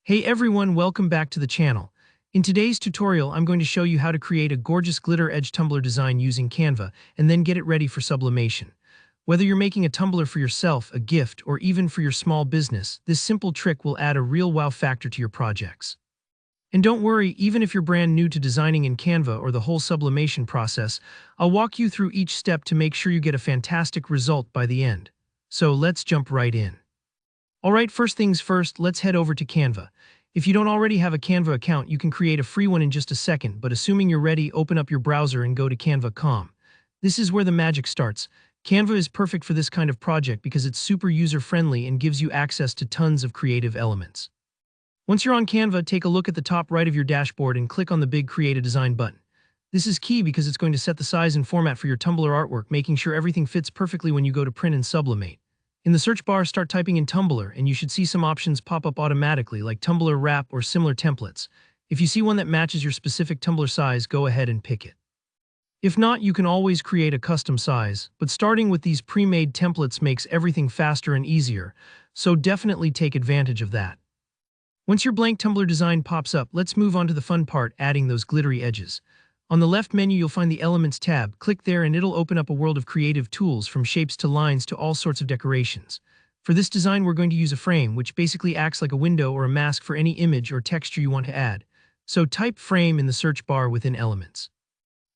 Hey everyone, welcome back to the channel. In today's tutorial, I'm going to show you how to create a gorgeous glitter edge tumbler design using Canva and then get it ready for sublimation. Whether you're making a tumbler for yourself, a gift, or even for your small business, this simple trick will add a real wow factor to your projects. And don't worry, even if you're brand new to designing in Canva or the whole sublimation process, I'll walk you through each step to make sure you get a fantastic result by the end. So let's jump right in. Alright, first things first, let's head over to Canva. If you don't already have a Canva account, you can create a free one in just a second, but assuming you're ready, open up your browser and go to canva.com. This is where the magic starts. Canva is perfect for this kind of project because it's super user-friendly and gives you access to tons of creative elements. Once you're on Canva, take a look at the top right of your dashboard and click on the big Create a Design button. This is key because it's going to set the size and format for your Tumbler artwork, making sure everything fits perfectly when you go to print and sublimate. In the search bar, start typing in Tumbler, and you should see some options pop up automatically, like Tumbler Wrap or similar templates. If you see one that matches your specific tumbler size, go ahead and pick it. If not, you can always create a custom size, but starting with these pre-made templates makes everything faster and easier, so definitely take advantage of that. Once your blank tumbler design pops up, let's move on to the fun part, adding those glittery edges. On the left menu, you'll find the Elements tab. Click there and it'll open up a world of creative tools from shapes to lines to all sorts of decorations. For this design, we're going to use a frame, which basically acts like a window or a mask for any image or texture you want to add. So type frame in the search bar within Elements.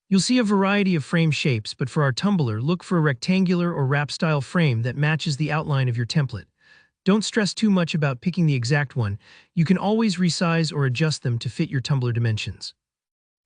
You'll see a variety of frame shapes, but for our tumbler, look for a rectangular or wrap-style frame that matches the outline of your template. Don't stress too much about picking the exact one. You can always resize or adjust them to fit your tumbler dimensions.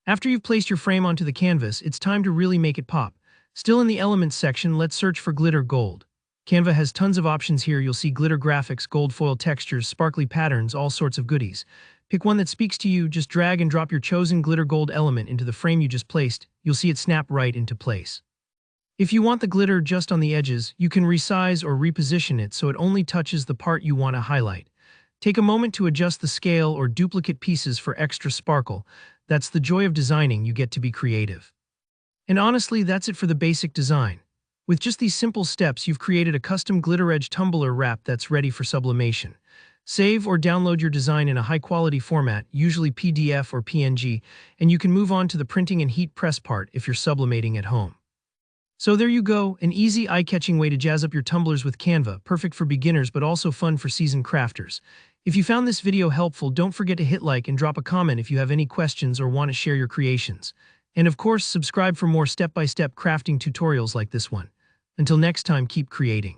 After you've placed your frame onto the canvas, it's time to really make it pop. Still in the Elements section, let's search for glitter gold. Canva has tons of options here. You'll see glitter graphics, gold foil textures, sparkly patterns, all sorts of goodies. Pick one that speaks to you, just drag and drop your chosen glitter gold element into the frame you just placed. You'll see it snap right into place. If you want the glitter just on the edges, you can resize or reposition it so it only touches the part you want to highlight. Take a moment to adjust the scale or duplicate pieces for extra sparkle. That's the joy of designing, you get to be creative. And honestly, that's it for the basic design. With just these simple steps, you've created a custom glitter edge tumbler wrap that's ready for sublimation. Save or download your design in a high-quality format, usually PDF or PNG, and you can move on to the printing and heat press part if you're sublimating at home. So there you go, an easy, eye-catching way to jazz up your tumblers with Canva, perfect for beginners but also fun for seasoned crafters. If you found this video helpful, don't forget to hit like and drop a comment if you have any questions or want to share your creations. And of course, subscribe for more step-by-step crafting tutorials like this one. Until next time, keep creating.